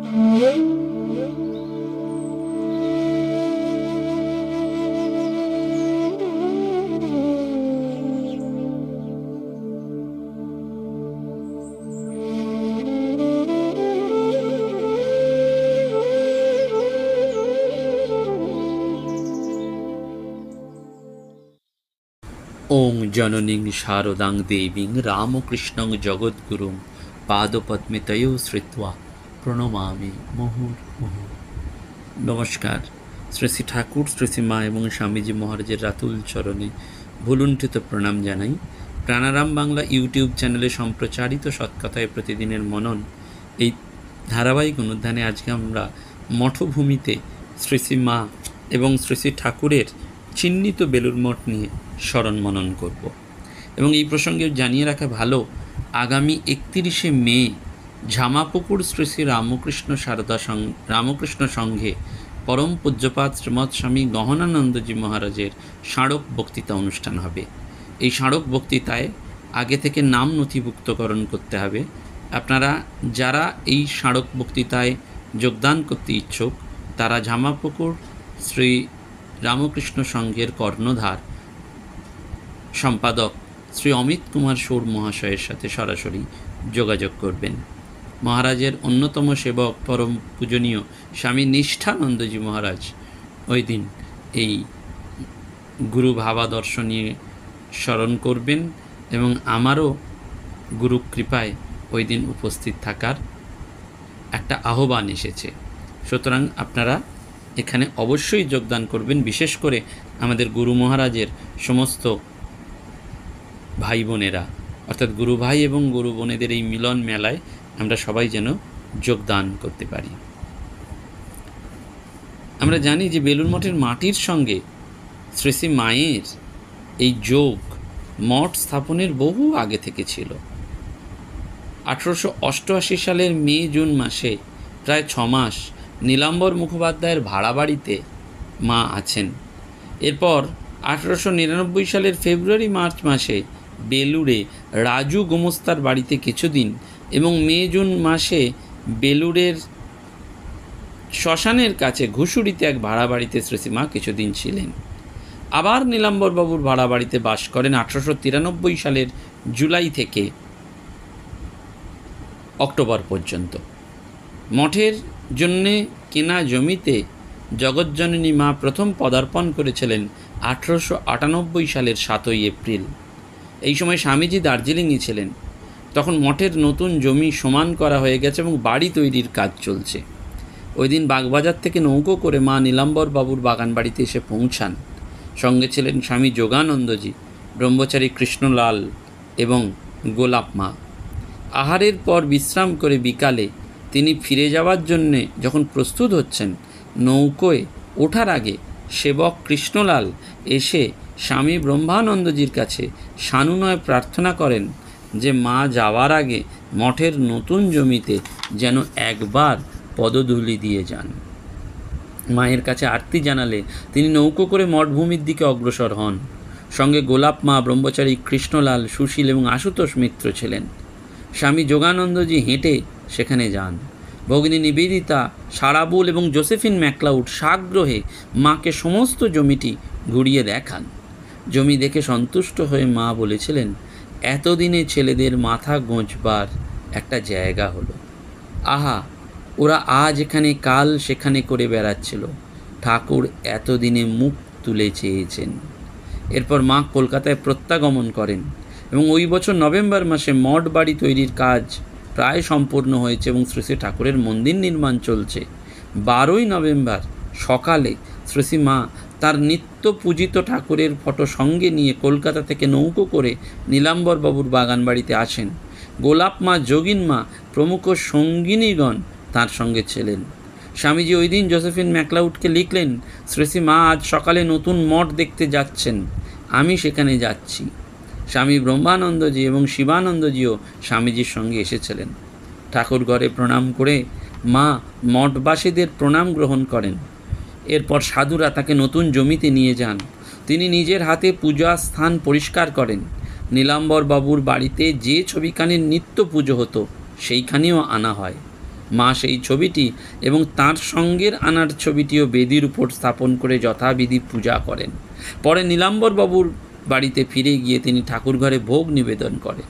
ওং জননীং শারদাং দেবীং রামকৃষ্ণং জগদ্গুরুং পাদপদ্মে তয়ো শ্রিত্বা প্রণমামি মুহুর্মুহুঃ। নমস্কার। শ্রী শ্রী ঠাকুর, শ্রী শ্রী মা এবং স্বামীজি মহারাজের রাতুল চরণে ভুলুণ্ঠিত প্রণাম জানাই। প্রাণারাম বাংলা ইউটিউব চ্যানেলে সম্প্রচারিত সৎকথায় প্রতিদিনের মনন এই ধারাবাহিক অনুধ্যানে আজকে আমরা মঠভূমিতে শ্রী শ্রী মা এবং শ্রী শ্রী ঠাকুরের চিহ্নিত বেলুর মঠ নিয়ে স্মরণ মনন করব। এবং এই প্রসঙ্গে জানিয়ে রাখা ভালো, আগামী 31শে মে ঝামাপুকুর শ্রী শ্রী রামকৃষ্ণ সংঘে পরম পূজ্যপাদ শ্রীমৎ স্বামী গহনানন্দজি মহারাজের স্মারক বক্তৃতা অনুষ্ঠান হবে। এই স্মারক বক্তৃতায় আগে থেকে নাম নথিভুক্তকরণ করতে হবে। আপনারা যারা এই স্মারক বক্তৃতায় যোগদান করতে ইচ্ছুক তারা ঝামাপুকুর শ্রী রামকৃষ্ণ সংঘের কর্ণধার সম্পাদক শ্রী অমিত কুমার সৌর মহাশয়ের সাথে সরাসরি যোগাযোগ করবেন। মহারাজের অন্যতম সেবক পরম পূজনীয় স্বামী নিষ্ঠানন্দজি মহারাজ ওই দিন এই গুরু ভাবাদর্শনী স্মরণ করবেন এবং আমারও গুরু কৃপায় ওই দিন উপস্থিত থাকার একটা আহ্বান এসেছে। সুতরাং আপনারা এখানে অবশ্যই যোগদান করবেন। বিশেষ করে আমাদের গুরু মহারাজের সমস্ত ভাই বোনেরা, অর্থাৎ গুরু ভাই এবং গুরু বোনেদের এই মিলন মেলায় আমরা সবাই যেন যোগদান করতে পারি। আমরা জানি যে বেলুড় মঠের মাটির সঙ্গে শ্রী শ্রী মায়ের এই যোগ মঠ স্থাপনের বহু আগে থেকে ছিল। 1888 সালের মে জুন মাসে প্রায় 6 মাস নীলাম্বর মুখোপাধ্যায়ের ভাড়া বাড়িতে মা আছেন। এরপর 1899 সালের ফেব্রুয়ারি মার্চ মাসে বেলুড়ে রাজু গোমস্তার বাড়িতে কিছুদিন এবং মে জুন মাসে বেলুড়ের শ্মশানের কাছে ঘুষুরিতে এক ভাড়া বাড়িতে শ্রীশ্রীমা কিছুদিন ছিলেন। আবার নীলাম্বর বাবুর ভাড়া বাড়িতে বাস করেন 1893 সালের জুলাই থেকে অক্টোবর পর্যন্ত। মঠের জন্যে কেনা জমিতে জগজ্জননী মা প্রথম পদার্পণ করেছিলেন 1898 সালের 7 এপ্রিল। এই সময় স্বামীজি দার্জিলিংয়ে ছিলেন। তখন মঠের নতুন জমি সমান করা হয়ে গেছে এবং বাড়ি তৈরির কাজ চলছে। ওই দিন বাগবাজার থেকে নৌকো করে মা নীলাম্বর বাবুর বাগান বাড়িতে এসে পৌঁছান। সঙ্গে ছিলেন স্বামী যোগানন্দজি, ব্রহ্মচারী কৃষ্ণলাল এবং গোলাপ মা। আহারের পর বিশ্রাম করে বিকালে তিনি ফিরে যাওয়ার জন্যে যখন প্রস্তুত হচ্ছেন, নৌকোয় ওঠার আগে সেবক কৃষ্ণলাল এসে স্বামী ব্রহ্মানন্দজির কাছে সানুনয় প্রার্থনা করেন যে মা যাওয়ার আগে মঠের নতুন জমিতে যেন একবার পদধূলি দিয়ে যান। মায়ের কাছে আরতি জানালে তিনি নৌকো করে মঠভূমির দিকে অগ্রসর হন। সঙ্গে গোলাপ মা, ব্রহ্মচারী কৃষ্ণলাল, সুশীল এবং আশুতোষ মিত্র ছিলেন। স্বামী যোগানন্দজি হেঁটে সেখানে যান। ভগিনী নিবেদিতা, সারাবুল এবং জোসেফিন ম্যাকলাউড সাগ্রহে মাকে সমস্ত জমিটি ঘুরিয়ে দেখান। জমি দেখে সন্তুষ্ট হয়ে মা বলেছিলেন, এতদিনে ছেলেদের মাথা গোঁজবার একটা জায়গা হলো। আহা, ওরা আজ এখানে কাল সেখানে করে বেড়াচ্ছিল, ঠাকুর এতদিনে মুখ তুলে চেয়েছেন। এরপর মা কলকাতায় প্রত্যাগমন করেন এবং ওই বছর নভেম্বর মাসে মঠ বাড়ি তৈরির কাজ প্রায় সম্পূর্ণ হয়েছে এবং শ্রী শ্রী ঠাকুরের মন্দির নির্মাণ চলছে। 12ই নভেম্বর সকালে শ্রী শ্রী মা তার নিত্য পূজিত ঠাকুরের ফটো সঙ্গে নিয়ে কলকাতা থেকে নৌকো করে নীলাম্বর বাবুর বাগান বাড়িতে আসেন। গোলাপ মা, যোগিন মা প্রমুখ সঙ্গিনীগণ তার সঙ্গে ছিলেন। স্বামীজি ওই দিন জোসেফিন ম্যাকলাউডকে লিখলেন, শ্রী শ্রী মা আজ সকালে নতুন মঠ দেখতে যাচ্ছেন, আমি সেখানে যাচ্ছি। স্বামী ব্রহ্মানন্দজি এবং শিবানন্দজিও স্বামীজির সঙ্গে এসেছিলেন। ঠাকুর ঘরে প্রণাম করে মা মঠবাসীদের প্রণাম গ্রহণ করেন। এরপর সাধুরা তাকে নতুন জমিতে নিয়ে যান। তিনি নিজের হাতে পূজা স্থান পরিষ্কার করেন। নীলাম্বর বাবুর বাড়িতে যে ছবিখানির নিত্য পুজো হতো সেইখানেও আনা হয়। মা সেই ছবিটি এবং তার সঙ্গের আনার ছবিটিও বেদির উপর স্থাপন করে যথাবিধি পূজা করেন। পরে নীলাম্বরবাবুর বাড়িতে ফিরে গিয়ে তিনি ঠাকুর ঘরে ভোগ নিবেদন করেন।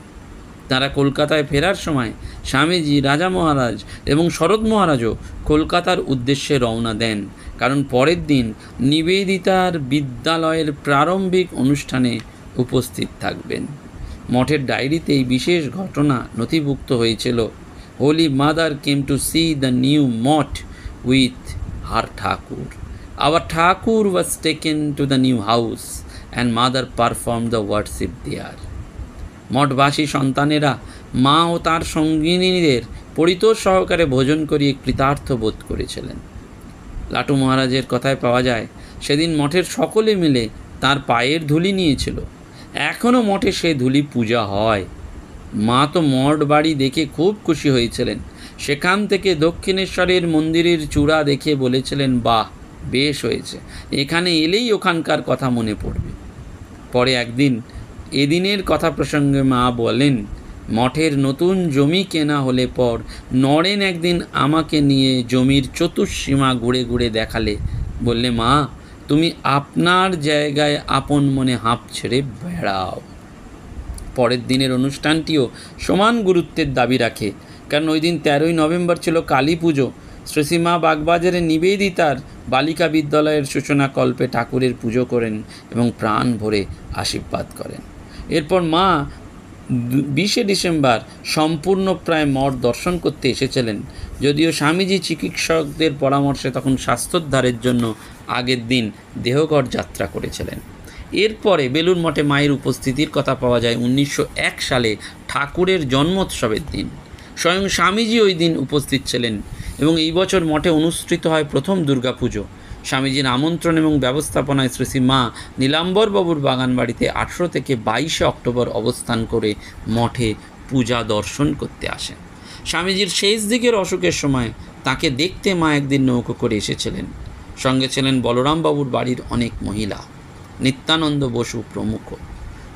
তারা কলকাতায় ফেরার সময় স্বামীজি, রাজা মহারাজ এবং শরৎ মহারাজও কলকাতার উদ্দেশ্যে রওনা দেন, কারণ পরের দিন নিবেদিতার বিদ্যালয়ের প্রারম্ভিক অনুষ্ঠানে উপস্থিত থাকবেন। মঠের ডায়েরিতে এই বিশেষ ঘটনা নথিভুক্ত হয়েছিল। Holy Mother came to see the new Math with her Thakur. Our Thakur was taken to the new house and Mother perform the worship there. মঠবাসী সন্তানেরা মা ও তার সঙ্গিনীদের পরিতোষ সহকারে ভোজন করিয়ে কৃতার্থ বোধ করেছিলেন। লাটু মহারাজের কথায় পাওয়া যায়, সেদিন মঠের সকলে মিলে তার পায়ের ধুলি নিয়েছিল। এখনও মঠে সে ধুলি পূজা হয়। মা তো মঠ বাড়ি দেখে খুব খুশি হয়েছিলেন। সেখান থেকে দক্ষিণেশ্বরের মন্দিরের চূড়া দেখে বলেছিলেন, বাহ, বেশ হয়েছে, এখানে এলেই ওখানকার কথা মনে পড়বে। পরে একদিন এদিনের কথা প্রসঙ্গে মা বলেন, মঠের নতুন জমি কেনা হলে পর নরেন একদিন আমাকে নিয়ে জমির চতুর্সীমা ঘুরে ঘুরে দেখালে। বললে, মা, তুমি আপনার জায়গায় আপন মনে হাঁপ ছেড়ে বেড়াও। পরের দিনের অনুষ্ঠানটিও সমান গুরুত্বের দাবি রাখে, কারণ ওই দিন 13ই নভেম্বর ছিল কালী পুজো। শ্রীসীমা বাগবাজারে নিবেদিতার বালিকা বিদ্যালয়ের সূচনা কল্পে ঠাকুরের পুজো করেন এবং প্রাণ ভরে আশীর্বাদ করেন। এরপর মা 20 ডিসেম্বর সম্পূর্ণ প্রায় মঠ দর্শন করতে এসেছিলেন, যদিও স্বামীজি চিকিৎসকদের পরামর্শে তখন স্বাস্থ্যোদ্ধারের জন্য আগের দিন দেহঘর যাত্রা করেছিলেন। এরপরে বেলুড় মঠে মায়ের উপস্থিতির কথা পাওয়া যায় 1901 সালে ঠাকুরের জন্মোৎসবের দিন। স্বয়ং স্বামীজি ওই দিন উপস্থিত ছিলেন এবং এই বছর মঠে অনুষ্ঠিত হয় প্রথম দুর্গাপুজো। স্বামীজির আমন্ত্রণ এবং ব্যবস্থাপনায় শ্রী মা নীলাম্বরবাবুর বাগান বাড়িতে 18 থেকে 22 অক্টোবর অবস্থান করে মঠে পূজা দর্শন করতে আসেন। স্বামীজির শেষ দিকের অসুখের সময় তাকে দেখতে মা একদিন নৌকো করে এসেছিলেন। সঙ্গে ছিলেন বলরামবাবুর বাড়ির অনেক মহিলা, নিত্যানন্দ বসু প্রমুখ।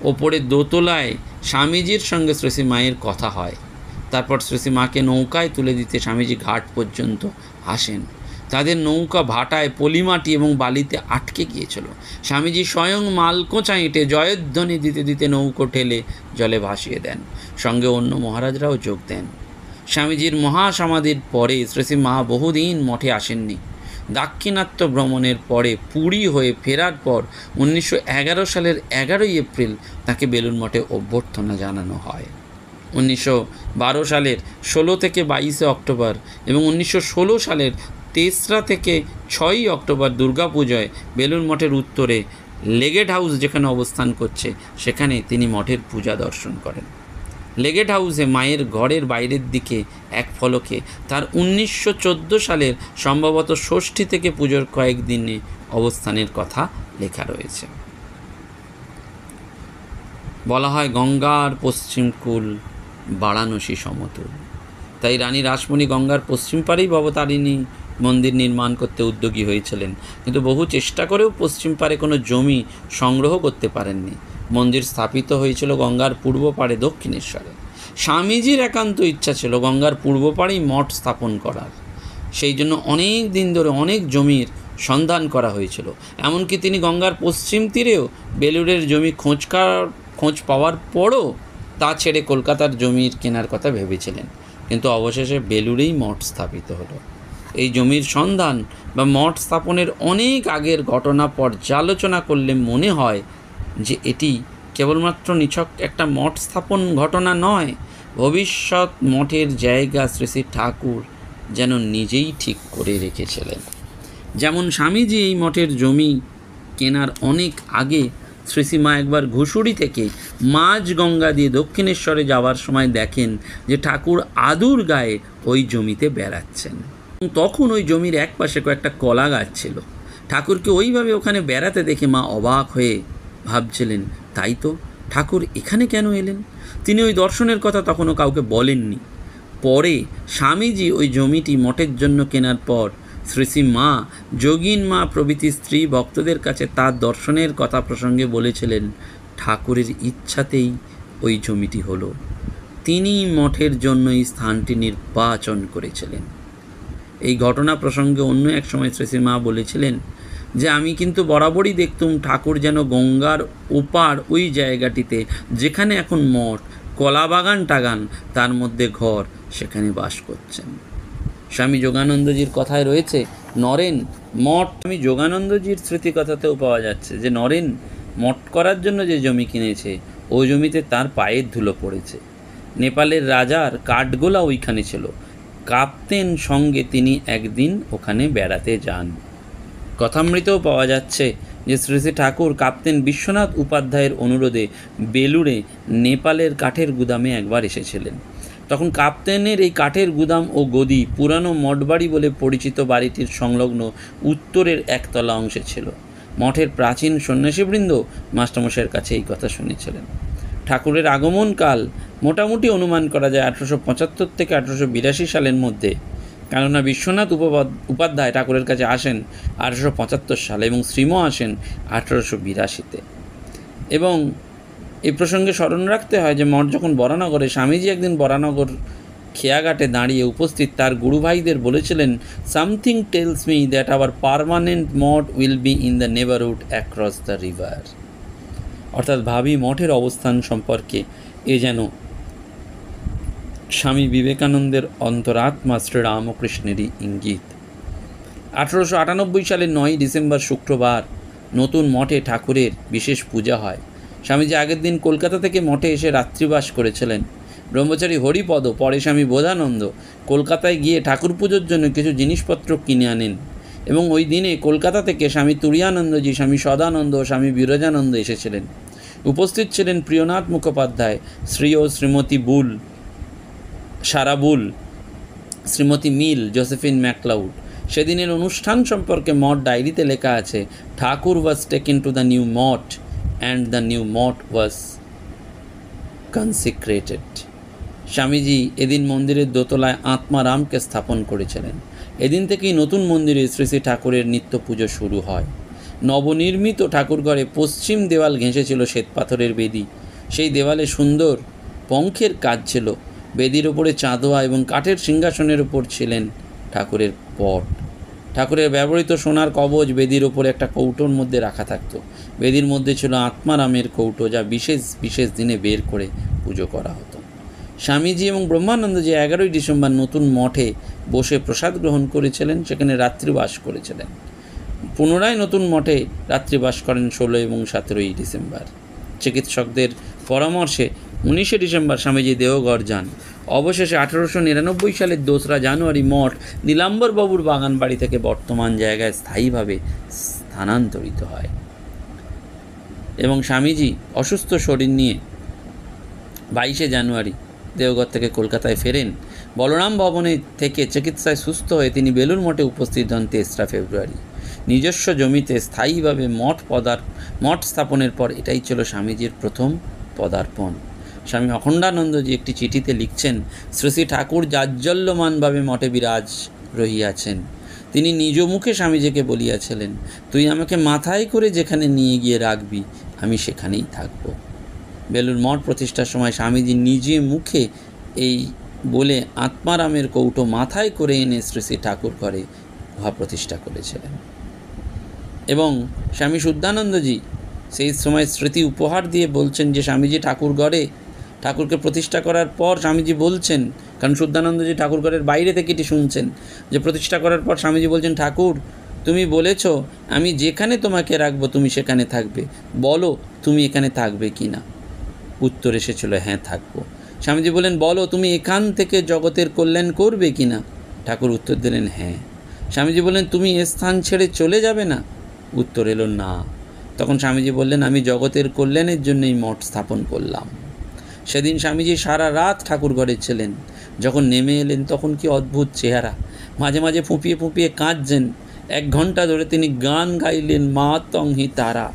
ওপরে দোতলায় স্বামীজির সঙ্গে শ্রী মায়ের কথা হয়। তারপর শ্রী মাকে নৌকায় তুলে দিতে স্বামীজি ঘাট পর্যন্ত আসেন। তাদের নৌকা ভাটায় পলিমাটি এবং বালিতে আটকে গিয়েছিল। স্বামীজি স্বয়ং মালকোঁচা এঁটে জয়ধ্বনি দিতে দিতে নৌকো ঠেলে জলে ভাসিয়ে দেন। সঙ্গে অন্য মহারাজরাও যোগ দেন। স্বামীজির মহাসমাধির পরে শ্রী মা বহুদিন মঠে আসেননি। দাক্ষিণাত্য ভ্রমণের পরে পুরী হয়ে ফেরার পর 1911 সালের 11ই এপ্রিল তাকে বেলুড় মঠে অভ্যর্থনা জানানো হয়। 1912 সালের 16 থেকে 22 অক্টোবর এবং 1916 সালের 3রা থেকে 6ই অক্টোবর দুর্গাপূজায় বেলুড় মঠের উত্তরে লেগেট হাউস যেখানে অবস্থান করছে সেখানে তিনি মঠের পূজা দর্শন করেন। লেগেট হাউসে মায়ের ঘরের বাইরের দিকে এক ফলকে তার 1914 সালের সম্ভবত ষষ্ঠী থেকে পুজোর কয়েকদিনে অবস্থানের কথা লেখা রয়েছে। বলা হয় গঙ্গার পশ্চিম কূল বারাণসী সমতুল। তাই রানী রাসমণি গঙ্গার পশ্চিম পাড়েই ভবতারিণী মন্দির নির্মাণ করতে উদ্যোগী হয়েছিলেন, কিন্তু বহু চেষ্টা করেও পশ্চিম পাড়ে কোনো জমি সংগ্রহ করতে পারেননি। মন্দির স্থাপিত হয়েছিল গঙ্গার পূর্ব পাড়ে দক্ষিণেশ্বরে। স্বামীজির একান্ত ইচ্ছা ছিল গঙ্গার পূর্ব পাড়েই মঠ স্থাপন করার। সেই জন্য অনেক দিন ধরে অনেক জমির সন্ধান করা হয়েছিল। এমনকি তিনি গঙ্গার পশ্চিম তীরেও বেলুড়ের জমি খোঁজ পাওয়ার পরও তা ছেড়ে কলকাতার জমির কেনার কথা ভেবেছিলেন, কিন্তু অবশেষে বেলুড়েই মঠ স্থাপিত হলো। এই জমির সন্ধান বা মঠ স্থাপনের অনেক আগের ঘটনা পর্যালোচনা করলে মনে হয় যে এটি কেবলমাত্র নিছক একটা মঠ স্থাপন ঘটনা নয়, ভবিষ্যৎ মঠের জায়গা শ্রী ঠাকুর যেন নিজেই ঠিক করে রেখেছিলেন। যেমন স্বামীজি এই মঠের জমি কেনার অনেক আগে শ্রীসীমা একবার ঘুষুরি থেকে মাঝ গঙ্গা দিয়ে দক্ষিণেশ্বরে যাওয়ার সময় দেখেন যে ঠাকুর আদুর গায়ে ওই জমিতে বেড়াচ্ছেন। তখন ওই জমির এক পাশে কয়েকটা কলা গাছ ছিল। ঠাকুরকে ওইভাবে ওখানে বেড়াতে দেখে মা অবাক হয়ে ভাবছিলেন, তাই তো, ঠাকুর এখানে কেন এলেন? তিনি ওই দর্শনের কথা তখনও কাউকে বলেননি। পরে স্বামীজি ওই জমিটি মঠের জন্য কেনার পর শ্রী মা, যোগিন মা প্রভৃতি স্ত্রী ভক্তদের কাছে তার দর্শনের কথা প্রসঙ্গে বলেছিলেন, ঠাকুরের ইচ্ছাতেই ওই জমিটি হলো। তিনি মঠের জন্য এই স্থানটি নির্বাচন করেছিলেন। এই ঘটনা প্রসঙ্গে অন্য এক সময় শ্রীশ্রীমা বলেছিলেন যে আমি কিন্তু বরাবরই দেখতুম ঠাকুর যেন গঙ্গার ওপার ওই জায়গাটিতে যেখানে এখন মঠ, কলাবাগান টাগান, তার মধ্যে ঘর, সেখানে বাস করছেন। স্বামী যোগানন্দজির কথায় রয়েছে নরেন মঠ, স্বামী যোগানন্দজির স্মৃতিকথাতেও পাওয়া যাচ্ছে যে নরেন মঠ করার জন্য যে জমি কিনেছে ওই জমিতে তার পায়ের ধুলো পড়েছে। নেপালের রাজার কাঠগোলা ওইখানে ছিল। কাপ্তেন সঙ্গে তিনি একদিন ওখানে বেড়াতে যান। কথামৃতেও পাওয়া যাচ্ছে যে শ্রী শ্রী ঠাকুর কাপ্তেন বিশ্বনাথ উপাধ্যায়ের অনুরোধে বেলুড়ে নেপালের কাঠের গুদামে একবার এসেছিলেন। তখন কাপ্তেনের এই কাঠের গুদাম ও গদি পুরানো মঠবাড়ি বলে পরিচিত বাড়িটির সংলগ্ন উত্তরের একতলা অংশে ছিল। মঠের প্রাচীন সন্ন্যাসীবৃন্দ মাস্টারমশাইয়ের কাছে এই কথা শুনেছিলেন। ঠাকুরের আগমনকাল মোটামুটি অনুমান করা যায় 1875 থেকে 1882 সালের মধ্যে, কেননা বিশ্বনাথ উপাধ্যায় ঠাকুরের কাছে আসেন 1875 সালে এবং শ্রীমও আসেন 1882-তে। এবং এই প্রসঙ্গে স্মরণ রাখতে হয় যে মঠ যখন বরানগরে, স্বামীজি একদিন বরানগর খেয়াঘাটে দাঁড়িয়ে উপস্থিত তার গুরুভাইদের বলেছিলেন, something tales me that our permanent Math will be in the neighbourhood across the river. অর্থাৎ ভাবি মঠের অবস্থান সম্পর্কে এ যেন স্বামী বিবেকানন্দের অন্তরাত্মা শ্রীরামকৃষ্ণেরই ইঙ্গিত। 1898 সালের 9 ডিসেম্বর শুক্রবার নতুন মঠে ঠাকুরের বিশেষ পূজা হয়। স্বামীজি আগের দিন কলকাতা থেকে মঠে এসে রাত্রিবাস করেছিলেন। ব্রহ্মচারী হরিপদ, পরে স্বামী বোধানন্দ কলকাতায় গিয়ে ঠাকুর পুজোর জন্য কিছু জিনিসপত্র কিনে আনেন এবং ওই দিনে কলকাতা থেকে স্বামী তুরীয়ানন্দজি, স্বামী সদানন্দ ও স্বামী বিরজানন্দ এসেছিলেন। উপস্থিত ছিলেন প্রিয়নাথ মুখোপাধ্যায়, শ্রী ও Shrimati Bull, Sara Bull, Shrimati Mill, Josephine MacLeod. সেদিনের অনুষ্ঠান সম্পর্কে মঠ ডায়েরিতে লেখা আছে, Thakur was taken to the new Math and the new Math was consecrated. Swamiji এদিন মন্দিরের দোতলায় আত্মারামকে স্থাপন করেছিলেন। এদিন থেকেই নতুন মন্দিরে শ্রী শ্রী ঠাকুরের নিত্য পুজো শুরু হয়। নবনির্মিত ঠাকুরঘরে পশ্চিম দেওয়াল ঘেঁষেছিল শ্বেতপাথরের বেদি। সেই দেওয়ালে সুন্দর পঙ্খের কাজ ছিল। বেদির ওপরে চাঁদোয়া এবং কাঠের সিংহাসনের উপর ছিলেন ঠাকুরের পট। ঠাকুরের ব্যবহৃত সোনার কবচ বেদির ওপরে একটা কৌটোর মধ্যে রাখা থাকত। বেদির মধ্যে ছিল আত্মারামের কৌটো, যা বিশেষ বিশেষ দিনে বের করে পুজো করা হতো। স্বামীজি এবং ব্রহ্মানন্দজি 11 ডিসেম্বর নতুন মঠে বসে প্রসাদ গ্রহণ করেছিলেন, সেখানে রাত্রিবাস করেছিলেন। পুনরায় নতুন মঠে রাত্রিবাস করেন 16 এবং 17 ডিসেম্বর। চিকিৎসকদের পরামর্শে 19 ডিসেম্বর স্বামীজি দেওঘর যান। অবশেষে 1899 সালের 2 জানুয়ারি মঠ নীলাম্বরবাবুর বাগান বাড়ি থেকে বর্তমান জায়গায় স্থায়ীভাবে স্থানান্তরিত হয় এবং স্বামীজি অসুস্থ শরীর নিয়ে 22 জানুয়ারি দেওঘর থেকে কলকাতায় ফেরেন। বলরাম ভবনে থেকে চিকিৎসায় সুস্থ হয়ে তিনি বেলুড় মঠে উপস্থিত হন 23 ফেব্রুয়ারি। নিজস্ব জমিতে স্থায়ীভাবে মঠ স্থাপনের পর এটাই ছিল স্বামীজির প্রথম পদার্পণ। স্বামী অখণ্ডানন্দজি একটি চিঠিতে লিখছেন, শ্রী শ্রী ঠাকুর জাজ্জল্যমানভাবে মঠে বিরাজ রহিয়াছেন। তিনি নিজ মুখে স্বামীজিকে বলিয়াছিলেন, তুই আমাকে মাথায় করে যেখানে নিয়ে গিয়ে রাখবি আমি সেখানেই থাকব। বেলুড় মঠ প্রতিষ্ঠার সময় স্বামীজি নিজে মুখে এই বলে আত্মারামের কৌটো মাথায় করে এনে শ্রী শ্রী ঠাকুর ঘরে উহা প্রতিষ্ঠা করেছিলেন। এবং স্বামী শুদ্ধানন্দজি সেই সময় স্মৃতি উপহার দিয়ে বলছেন যে স্বামীজি ঠাকুরকে প্রতিষ্ঠা করার পর স্বামীজি বলছেন, কারণ শুদ্ধানন্দজি ঠাকুরঘরের বাইরে থেকে এটি শুনছেন, যে প্রতিষ্ঠা করার পর স্বামীজি বলছেন, ঠাকুর তুমি বলেছ আমি যেখানে তোমাকে রাখবো তুমি সেখানে থাকবে, বলো তুমি এখানে থাকবে কি না। উত্তর এসেছিল, হ্যাঁ থাকবো। স্বামীজি বলেন, বলো তুমি এখান থেকে জগতের কল্যাণ করবে কি না। ঠাকুর উত্তর দিলেন, হ্যাঁ। স্বামীজি বললেন, তুমি এ স্থান ছেড়ে চলে যাবে না। উত্তর এলো, না। তখন স্বামীজি বললেন, আমি জগতের কল্যাণের জন্যই মঠ স্থাপন করলাম। সেদিন স্বামীজি সারা রাত ঠাকুর ঘরে ছিলেন। যখন নেমে এলেন তখন কি অদ্ভুত চেহারা, মাঝে মাঝে ফুঁপিয়ে ফুঁপিয়ে কাঁদছেন। 1 ঘন্টা ধরে তিনি গান গাইলেন, মা তং হি তারা,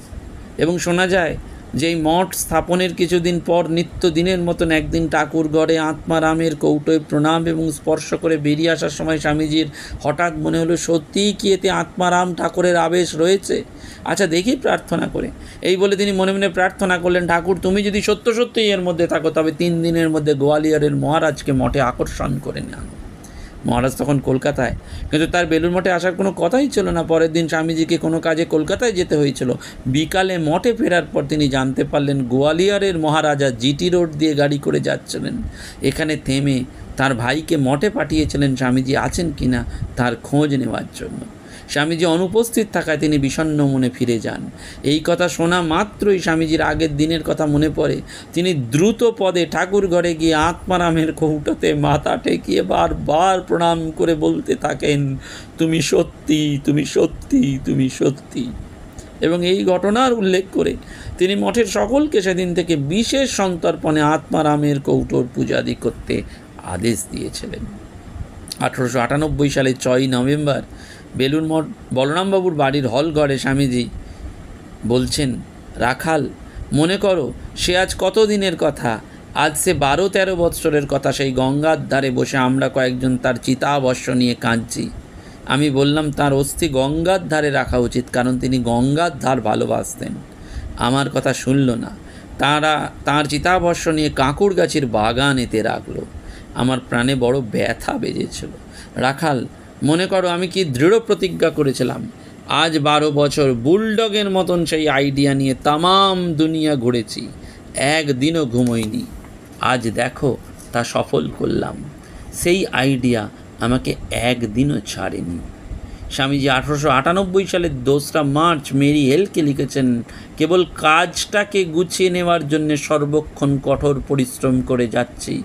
এবং শোনা যায় যেই মঠ স্থাপনের কিছুদিন পর নিত্যদিনের মতন একদিন ঠাকুর ঘরে আত্মারামের কৌটোয় প্রণাম এবং স্পর্শ করে বেরিয়ে আসার সময় স্বামীজির হঠাৎ মনে হলো, সত্যিই কি এতে আত্মারাম ঠাকুরের আবেশ রয়েছে? আচ্ছা দেখি প্রার্থনা করে। এই বলে তিনি মনে মনে প্রার্থনা করলেন, ঠাকুর তুমি যদি সত্য সত্যিই এর মধ্যে থাকো তবে 3 দিনের মধ্যে গোয়ালিয়রের মহারাজকে মঠে আকর্ষণ করে নেন। মহারাজ তখন কলকাতায়, কিন্তু তার বেলুড় মঠে আসার কোনো কথাই ছিল না। পরের দিন স্বামীজিকে কোনো কাজে কলকাতায় যেতে হয়েছিল। বিকালে মঠে ফেরার পর তিনি জানতে পারলেন গোয়ালিয়রের মহারাজা জিটি রোড দিয়ে গাড়ি করে যাচ্ছিলেন। এখানে থেমে তার ভাইকে মঠে পাঠিয়েছিলেন স্বামীজি আছেন কিনা তার খোঁজ নেওয়ার জন্য। স্বামীজি অনুপস্থিত থাকায় তিনি বিষণ্ণ মনে ফিরে যান। এই কথা শোনা মাত্রই স্বামীজির আগের দিনের কথা মনে পড়ে। তিনি দ্রুত পদে ঠাকুর ঘরে গিয়ে আত্মারামের কৌটোতে মাথা ঠেকিয়ে বারবার প্রণাম করে বলতে থাকেন, তুমি সত্যি, তুমি সত্যি, তুমি সত্যি। এবং এই ঘটনার উল্লেখ করে তিনি মঠের সকলকে সেদিন থেকে বিশেষ সন্তর্পণে আত্মারামের কৌটোর পূজাদি করতে আদেশ দিয়েছিলেন। 1898 সালে 6 নভেম্বর বেলুড় মঠ বলরামবাবুর বাড়ির হলঘরে স্বামীজি বলছেন, রাখাল মনে করো সে আজ কত দিনের কথা, আজ সে 12-13 বৎসরের কথা। সেই গঙ্গার ধারে বসে আমরা কয়েকজন তার চিতাভস্য নিয়ে কাঁদছি। আমি বললাম তার অস্থি গঙ্গার ধারে রাখা উচিত, কারণ তিনি গঙ্গার ধার ভালোবাসতেন। আমার কথা শুনল না, তাঁর চিতাভস্য নিয়ে কাঁকুড় গাছের বাগানেতে রাখলো। আমার প্রাণে বড় ব্যথা বেজেছিল। রাখাল মনে করো আমি কি দৃঢ় প্রতিজ্ঞা করেছিলাম। আজ 12 বছর বুলডগের মতন সেই আইডিয়া নিয়ে তামাম দুনিয়া ঘুরেছি, একদিনও ঘুমোইনি। আজ দেখো তা সফল করলাম। সেই আইডিয়া আমাকে একদিনও ছাড়েনি। স্বামীজি 1898 সালের 2 মার্চ মেরি হেলকে লিখেছেন, কেবল কাজটাকে গুছিয়ে নেওয়ার জন্য সর্বক্ষণ কঠোর পরিশ্রম করে যাচ্ছি,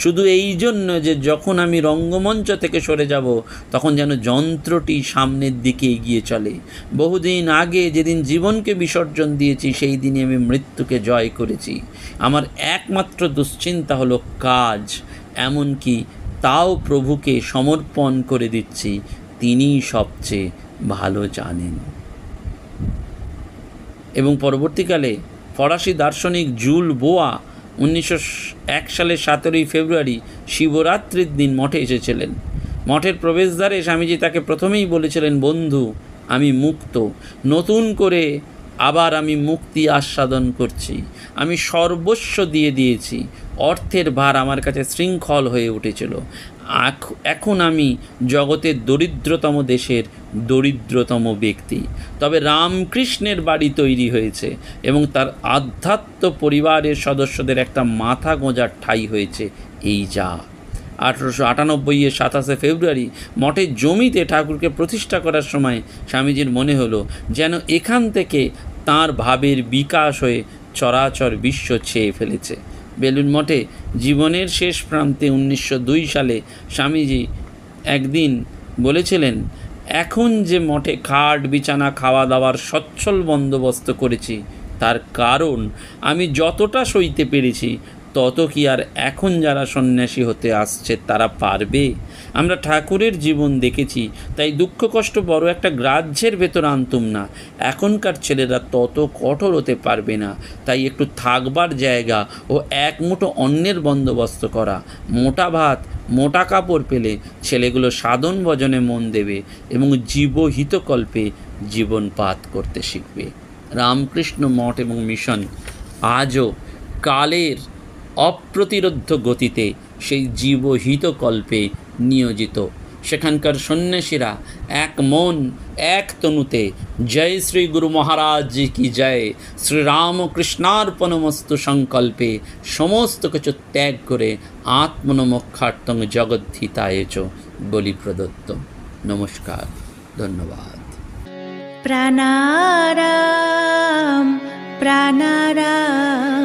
শুধু এই জন্য যে যখন আমি রঙ্গমঞ্চ থেকে সরে যাব তখন যেন যন্ত্রটি সামনের দিকে এগিয়ে চলে। বহুদিন আগে যেদিন জীবনকে বিসর্জন দিয়েছি সেই দিনই আমি মৃত্যুকে জয় করেছি। আমার একমাত্র দুশ্চিন্তা হলো কাজ, এমনকি তাও প্রভুকে সমর্পণ করে দিচ্ছি, তিনিই সবচেয়ে ভালো জানেন। এবং পরবর্তীকালে ফরাসি দার্শনিক জুল বোয়া 1901 সালের 17 ফেব্রুয়ারি শিবরাত্রির দিন মঠে এসেছিলেন। মঠের প্রবেশদ্বারে স্বামীজি তাকে প্রথমেই বলেছিলেন, বন্ধু আমি মুক্ত, নতুন করে আবার আমি মুক্তি আস্বাদন করছি। আমি সর্বস্ব দিয়ে দিয়েছি, অর্থের ভার আমার কাছে শৃঙ্খল হয়ে উঠেছিল। এখন আমি জগতের দরিদ্রতম দেশের দরিদ্রতম ব্যক্তি। তবে রামকৃষ্ণের বাড়ি তৈরি হয়েছে এবং তার আধ্যাত্ম পরিবারের সদস্যদের একটা মাথা গোঁজার ঠাঁই হয়েছে, এই যা। 1898 27 ফেব্রুয়ারি মঠের জমিতে ঠাকুরকে প্রতিষ্ঠা করার সময় স্বামীজির মনে হলো যেন এখান থেকে তাঁর ভাবের বিকাশ হয়ে চরাচর বিশ্ব ছেয়ে ফেলেছে। বেলুড় মঠে জীবনের শেষ প্রান্তে 1902 সালে স্বামীজি একদিন বলেছিলেন, এখন যে মঠে খাট বিছানা খাওয়া দাওয়ার সচ্ছল বন্দোবস্ত করেছি তার কারণ আমি যতটা সইতে পেরেছি তত কি আর এখন যারা সন্ন্যাসী হতে আসছে তারা পারবে? আমরা ঠাকুরের জীবন দেখেছি, তাই দুঃখ কষ্ট বড় একটা গ্রাহ্যের ভেতর আনতুম না। এখনকার ছেলেরা তত কঠোর হতে পারবে না, তাই একটু থাকবার জায়গা ও এক মুঠো অন্নের বন্দোবস্ত করা। মোটা ভাত মোটা কাপড় পেলে ছেলেগুলো সাধন ভজনে মন দেবে এবং জীবহিতকল্পে জীবনপাত করতে শিখবে। রামকৃষ্ণ মঠ এবং মিশন আজও কালের অপ্রতিরোধ্য গতিতে সেই জীবহিতকল্পে নিয়োজিত। সেখানকার সন্ন্যাসীরা এক মন এক তনুতে জয় শ্রী গুরু মহারাজ কি জয়, শ্রীরামকৃষ্ণার্পণমস্তু সংকল্পে সমস্ত কিছু ত্যাগ করে আত্মনমোক্ষার্থং জগদ্ধিতায় চ বলি প্রদত্ত। নমস্কার, ধন্যবাদ। প্রাণারাম প্রাণারাম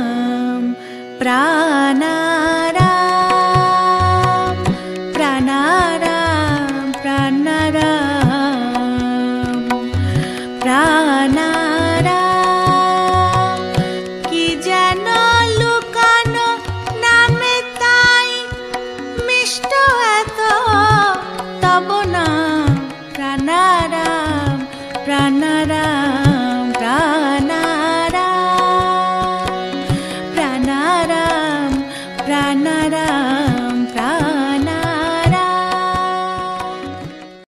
প্রাণারাম প্রাণারাম প্রাণারাম প্রাণারাম কি যেন লুকানো নামে তাই মিষ্ট এত তব নাম প্রাণারাম প্রাণারাম।